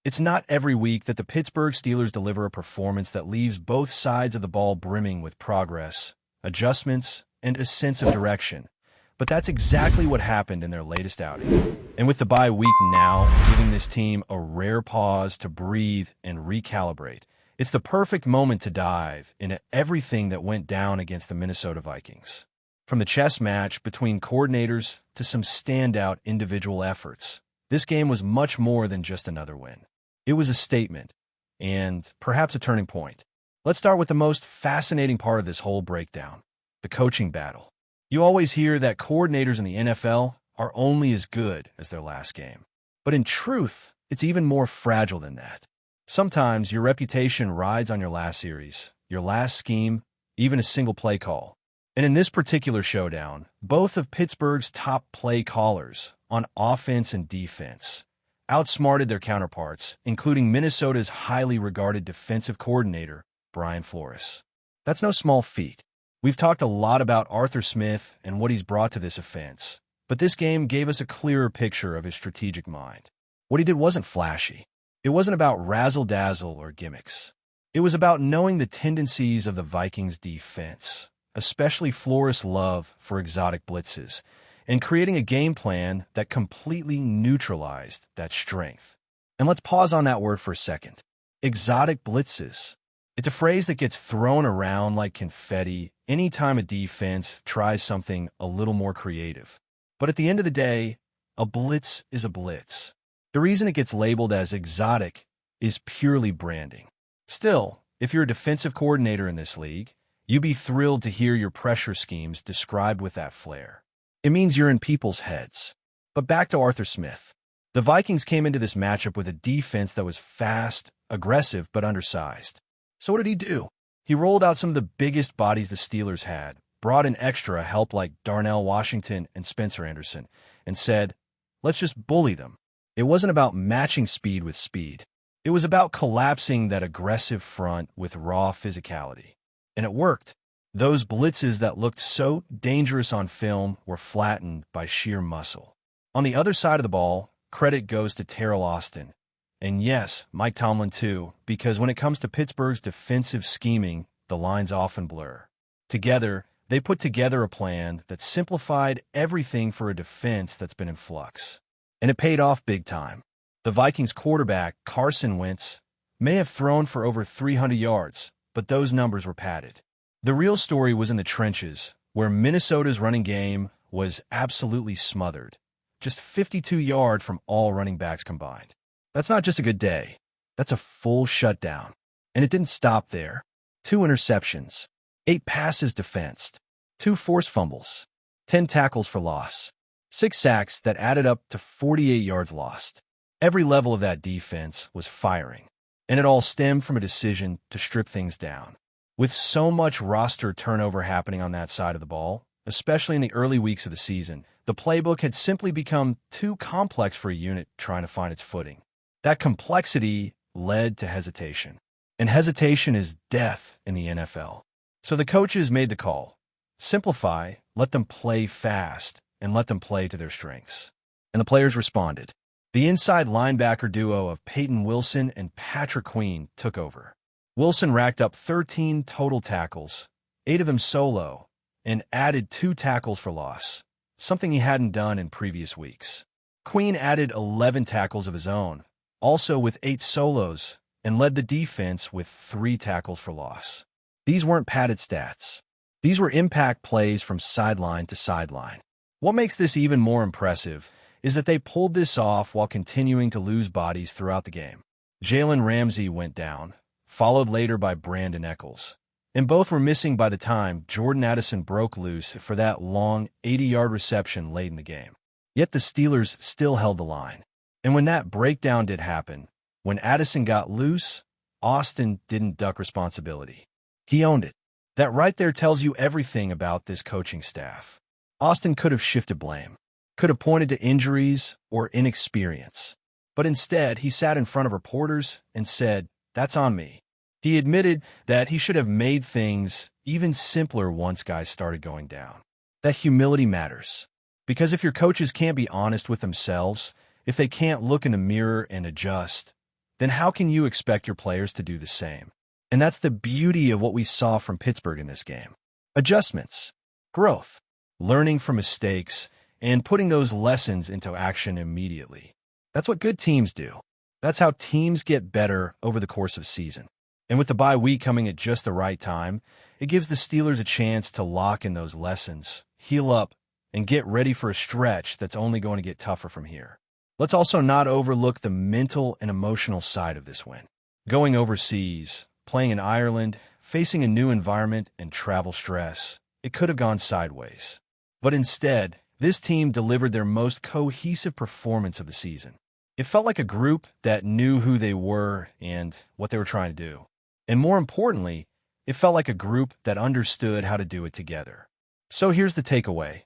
It's not every week that the Pittsburgh Steelers deliver a performance that leaves both sides of the ball brimming with progress, adjustments, and a sense of direction. But that's exactly what happened in their latest outing. And with the bye week now giving this team a rare pause to breathe and recalibrate, it's the perfect moment to dive into everything that went down against the Minnesota Vikings. From the chess match between coordinators to some standout individual efforts, this game was much more than just another win. It was a statement, and perhaps a turning point. Let's start with the most fascinating part of this whole breakdown, the coaching battle. You always hear that coordinators in the NFL are only as good as their last game. But in truth, it's even more fragile than that. Sometimes your reputation rides on your last series, your last scheme, even a single play call. And in this particular showdown, both of Pittsburgh's top play callers on offense and defense outsmarted their counterparts, including Minnesota's highly regarded defensive coordinator, Brian Flores. That's no small feat. We've talked a lot about Arthur Smith and what he's brought to this offense, but this game gave us a clearer picture of his strategic mind. What he did wasn't flashy. It wasn't about razzle-dazzle or gimmicks. It was about knowing the tendencies of the Vikings' defense, especially Flores' love for exotic blitzes, and creating a game plan that completely neutralized that strength. And let's pause on that word for a second. Exotic blitzes. It's a phrase that gets thrown around like confetti anytime a defense tries something a little more creative. But at the end of the day, a blitz is a blitz. The reason it gets labeled as exotic is purely branding. Still, if you're a defensive coordinator in this league, you'd be thrilled to hear your pressure schemes described with that flair. It means you're in people's heads. But back to Arthur Smith. The Vikings came into this matchup with a defense that was fast, aggressive, but undersized. So what did he do? He rolled out some of the biggest bodies the Steelers had, brought in extra help like Darnell Washington and Spencer Anderson, and said, let's just bully them. It wasn't about matching speed with speed. It was about collapsing that aggressive front with raw physicality. And it worked. Those blitzes that looked so dangerous on film were flattened by sheer muscle. On the other side of the ball, credit goes to Terrell Austin. And yes, Mike Tomlin too, because when it comes to Pittsburgh's defensive scheming, the lines often blur. Together, they put together a plan that simplified everything for a defense that's been in flux. And it paid off big time. The Vikings quarterback, Carson Wentz, may have thrown for over 300 yards, but those numbers were padded. The real story was in the trenches, where Minnesota's running game was absolutely smothered, just 52 yards from all running backs combined. That's not just a good day. That's a full shutdown. And it didn't stop there. 2 interceptions, 8 passes defensed, 2 forced fumbles, 10 tackles for loss, 6 sacks that added up to 48 yards lost. Every level of that defense was firing, and it all stemmed from a decision to strip things down. With so much roster turnover happening on that side of the ball, especially in the early weeks of the season, the playbook had simply become too complex for a unit trying to find its footing. That complexity led to hesitation. And hesitation is death in the NFL. So the coaches made the call. Simplify, let them play fast, and let them play to their strengths. And the players responded. The inside linebacker duo of Peyton Wilson and Patrick Queen took over. Wilson racked up 13 total tackles, 8 of them solo, and added 2 tackles for loss, something he hadn't done in previous weeks. Queen added 11 tackles of his own, also with 8 solos, and led the defense with 3 tackles for loss. These weren't padded stats. These were impact plays from sideline to sideline. What makes this even more impressive is that they pulled this off while continuing to lose bodies throughout the game. Jalen Ramsey went down, followed later by Brandon Echols. And both were missing by the time Jordan Addison broke loose for that long 80-yard reception late in the game. Yet the Steelers still held the line. And when that breakdown did happen, when Addison got loose, Austin didn't duck responsibility. He owned it. That right there tells you everything about this coaching staff. Austin could have shifted blame, could have pointed to injuries or inexperience. But instead, he sat in front of reporters and said, "That's on me." He admitted that he should have made things even simpler once guys started going down. That humility matters. Because if your coaches can't be honest with themselves, if they can't look in the mirror and adjust, then how can you expect your players to do the same? And that's the beauty of what we saw from Pittsburgh in this game. Adjustments, growth, learning from mistakes, and putting those lessons into action immediately. That's what good teams do. That's how teams get better over the course of a season. And with the bye week coming at just the right time, it gives the Steelers a chance to lock in those lessons, heal up, and get ready for a stretch that's only going to get tougher from here. Let's also not overlook the mental and emotional side of this win. Going overseas, playing in Ireland, facing a new environment and travel stress, it could have gone sideways. But instead, this team delivered their most cohesive performance of the season. It felt like a group that knew who they were and what they were trying to do. And more importantly, it felt like a group that understood how to do it together. So here's the takeaway.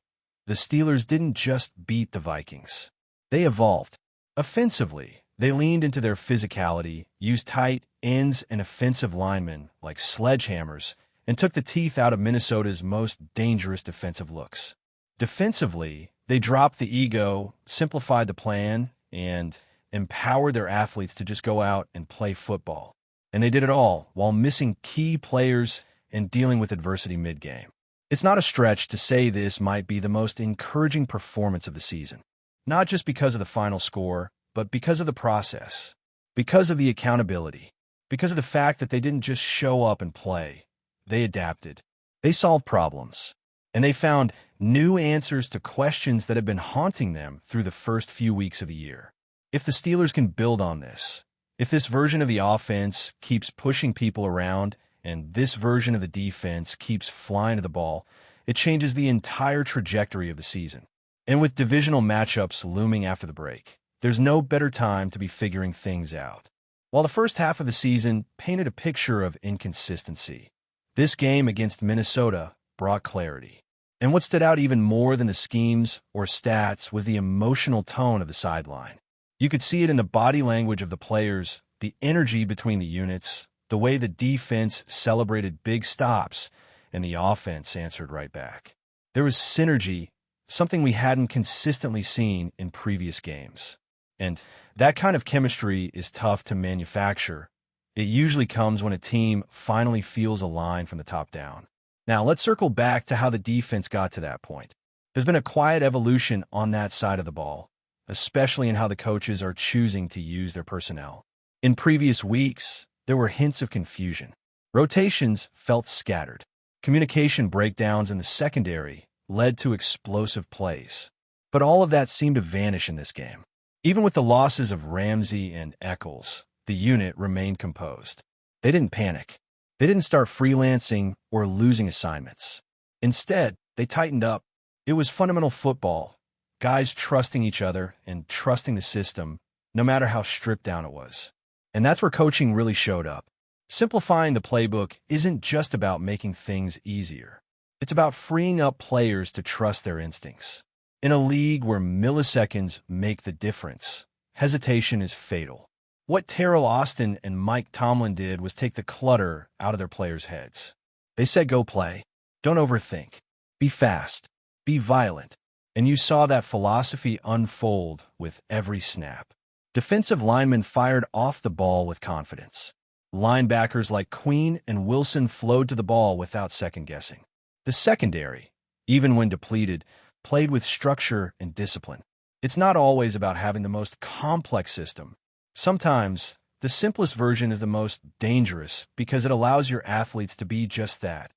The Steelers didn't just beat the Vikings. They evolved. Offensively, they leaned into their physicality, used tight ends and offensive linemen like sledgehammers, and took the teeth out of Minnesota's most dangerous defensive looks. Defensively, they dropped the ego, simplified the plan, and empowered their athletes to just go out and play football. And they did it all while missing key players and dealing with adversity mid-game. It's not a stretch to say this might be the most encouraging performance of the season. Not just because of the final score, but because of the process, because of the accountability, because of the fact that they didn't just show up and play. They adapted. They solved problems. And they found new answers to questions that have been haunting them through the first few weeks of the year. If the Steelers can build on this, if this version of the offense keeps pushing people around and this version of the defense keeps flying to the ball, it changes the entire trajectory of the season. And with divisional matchups looming after the break, there's no better time to be figuring things out. While the first half of the season painted a picture of inconsistency, this game against Minnesota brought clarity. And what stood out even more than the schemes or stats was the emotional tone of the sideline. You could see it in the body language of the players, the energy between the units, the way the defense celebrated big stops, and the offense answered right back. There was synergy, something we hadn't consistently seen in previous games. And that kind of chemistry is tough to manufacture. It usually comes when a team finally feels aligned from the top down. Now, let's circle back to how the defense got to that point. There's been a quiet evolution on that side of the ball, especially in how the coaches are choosing to use their personnel. In previous weeks, there were hints of confusion. Rotations felt scattered. Communication breakdowns in the secondary led to explosive plays. But all of that seemed to vanish in this game. Even with the losses of Ramsey and Eccles, the unit remained composed. They didn't panic. They didn't start freelancing or losing assignments. Instead, they tightened up. It was fundamental football, guys trusting each other and trusting the system, no matter how stripped down it was. And that's where coaching really showed up. Simplifying the playbook isn't just about making things easier. It's about freeing up players to trust their instincts. In a league where milliseconds make the difference, hesitation is fatal. What Terrell Austin and Mike Tomlin did was take the clutter out of their players' heads. They said, go play. Don't overthink. Be fast. Be violent. And you saw that philosophy unfold with every snap. Defensive linemen fired off the ball with confidence. Linebackers like Queen and Wilson flowed to the ball without second-guessing. The secondary, even when depleted, played with structure and discipline. It's not always about having the most complex system. Sometimes, the simplest version is the most dangerous because it allows your athletes to be just that,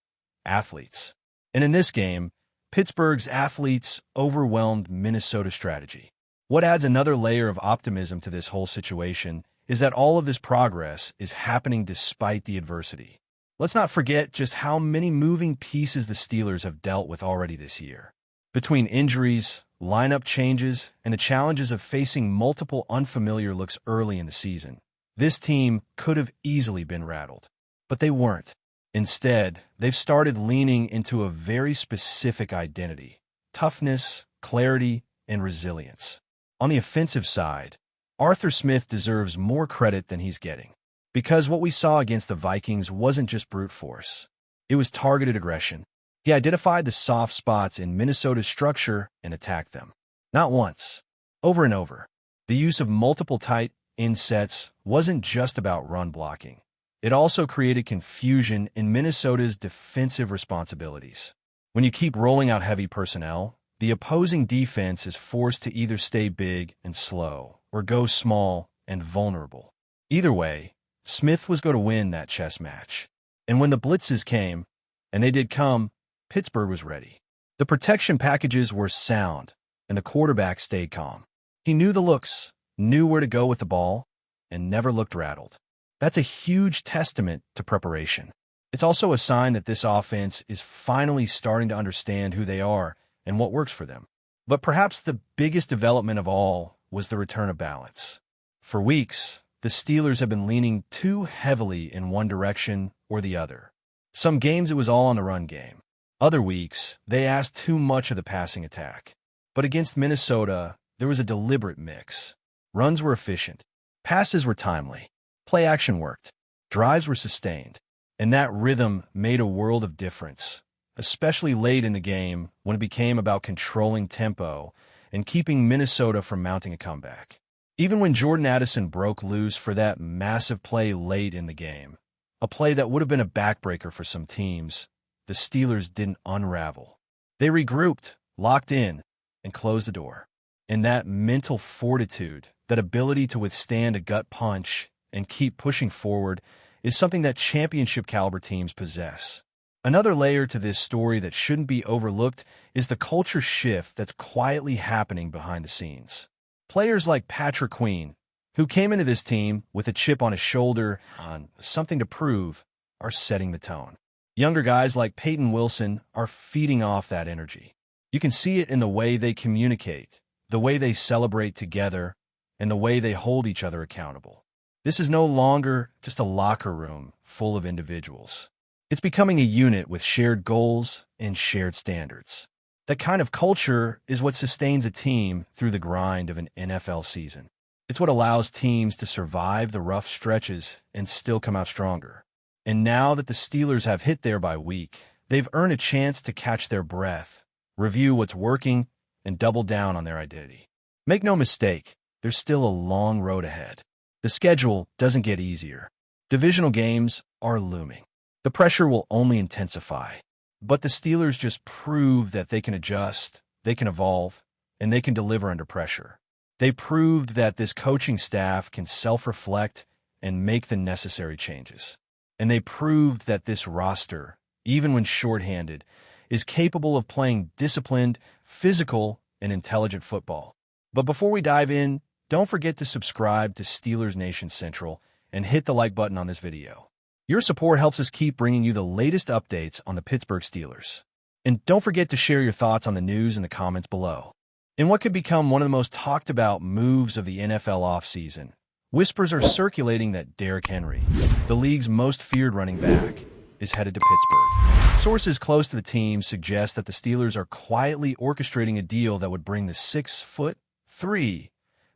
athletes. And in this game, Pittsburgh's athletes overwhelmed Minnesota's strategy. What adds another layer of optimism to this whole situation is that all of this progress is happening despite the adversity. Let's not forget just how many moving pieces the Steelers have dealt with already this year. Between injuries, lineup changes, and the challenges of facing multiple unfamiliar looks early in the season, this team could have easily been rattled. But they weren't. Instead, they've started leaning into a very specific identity: toughness, clarity, and resilience. On the offensive side, Arthur Smith deserves more credit than he's getting. Because what we saw against the Vikings wasn't just brute force. It was targeted aggression. He identified the soft spots in Minnesota's structure and attacked them. Not once, over and over. The use of multiple tight in sets wasn't just about run blocking. It also created confusion in Minnesota's defensive responsibilities. When you keep rolling out heavy personnel, the opposing defense is forced to either stay big and slow or go small and vulnerable. Either way, Smith was going to win that chess match. And when the blitzes came, and they did come, Pittsburgh was ready. The protection packages were sound, and the quarterback stayed calm. He knew the looks, knew where to go with the ball, and never looked rattled. That's a huge testament to preparation. It's also a sign that this offense is finally starting to understand who they are and what works for them. But perhaps the biggest development of all was the return of balance. For weeks, the Steelers have been leaning too heavily in one direction or the other. Some games it was all on the run game. Other weeks, they asked too much of the passing attack. But against Minnesota, there was a deliberate mix. Runs were efficient. Passes were timely. Play action worked. Drives were sustained. And that rhythm made a world of difference, especially late in the game when it became about controlling tempo and keeping Minnesota from mounting a comeback. Even when Jordan Addison broke loose for that massive play late in the game, a play that would have been a backbreaker for some teams, the Steelers didn't unravel. They regrouped, locked in, and closed the door. And that mental fortitude, that ability to withstand a gut punch and keep pushing forward, is something that championship-caliber teams possess. Another layer to this story that shouldn't be overlooked is the culture shift that's quietly happening behind the scenes. Players like Patrick Queen, who came into this team with a chip on his shoulder on something to prove, are setting the tone. Younger guys like Peyton Wilson are feeding off that energy. You can see it in the way they communicate, the way they celebrate together, and the way they hold each other accountable. This is no longer just a locker room full of individuals. It's becoming a unit with shared goals and shared standards. That kind of culture is what sustains a team through the grind of an NFL season. It's what allows teams to survive the rough stretches and still come out stronger. And now that the Steelers have hit their bye week, they've earned a chance to catch their breath, review what's working, and double down on their identity. Make no mistake, there's still a long road ahead. The schedule doesn't get easier. Divisional games are looming. The pressure will only intensify. But the Steelers just prove that they can adjust, they can evolve, and they can deliver under pressure. They proved that this coaching staff can self-reflect and make the necessary changes. And they proved that this roster, even when shorthanded, is capable of playing disciplined, physical, and intelligent football. But before we dive in, don't forget to subscribe to Steelers Nation Central and hit the like button on this video. Your support helps us keep bringing you the latest updates on the Pittsburgh Steelers. And don't forget to share your thoughts on the news in the comments below. In what could become one of the most talked about moves of the NFL offseason, whispers are circulating that Derrick Henry, the league's most feared running back, is headed to Pittsburgh. Sources close to the team suggest that the Steelers are quietly orchestrating a deal that would bring the 6'3",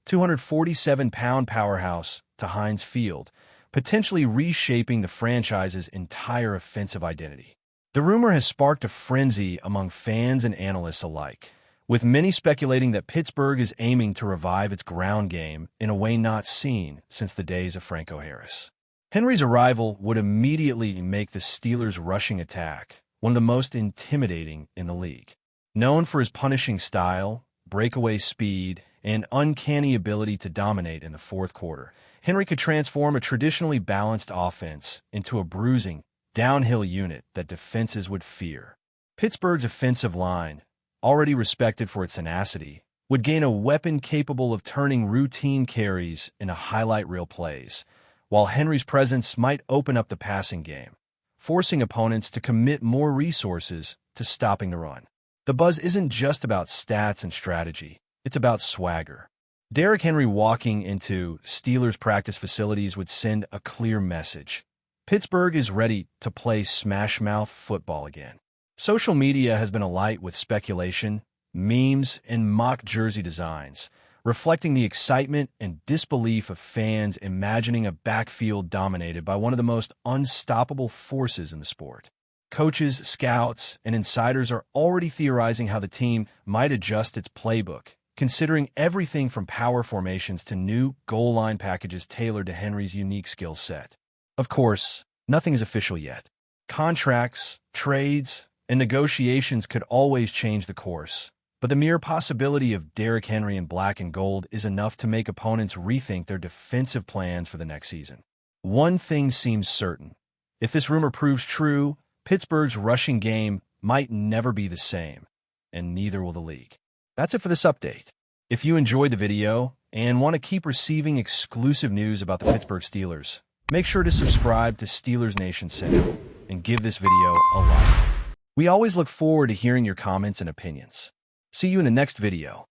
247-pound powerhouse to Heinz Field, potentially reshaping the franchise's entire offensive identity. The rumor has sparked a frenzy among fans and analysts alike, with many speculating that Pittsburgh is aiming to revive its ground game in a way not seen since the days of Franco Harris. Henry's arrival would immediately make the Steelers' rushing attack one of the most intimidating in the league. Known for his punishing style, breakaway speed, and uncanny ability to dominate in the fourth quarter, Henry could transform a traditionally balanced offense into a bruising, downhill unit that defenses would fear. Pittsburgh's offensive line, already respected for its tenacity, would gain a weapon capable of turning routine carries into highlight reel plays, while Henry's presence might open up the passing game, forcing opponents to commit more resources to stopping the run. The buzz isn't just about stats and strategy. It's about swagger. Derrick Henry walking into Steelers practice facilities would send a clear message. Pittsburgh is ready to play smash-mouth football again. Social media has been alight with speculation, memes, and mock jersey designs, reflecting the excitement and disbelief of fans imagining a backfield dominated by one of the most unstoppable forces in the sport. Coaches, scouts, and insiders are already theorizing how the team might adjust its playbook considering everything from power formations to new goal line packages tailored to Henry's unique skill set. Of course, nothing is official yet. Contracts, trades, and negotiations could always change the course, but the mere possibility of Derrick Henry in black and gold is enough to make opponents rethink their defensive plans for the next season. One thing seems certain. If this rumor proves true, Pittsburgh's rushing game might never be the same, and neither will the league. That's it for this update. If you enjoyed the video and want to keep receiving exclusive news about the Pittsburgh Steelers, make sure to subscribe to Steelers Nation Central and give this video a like. We always look forward to hearing your comments and opinions. See you in the next video.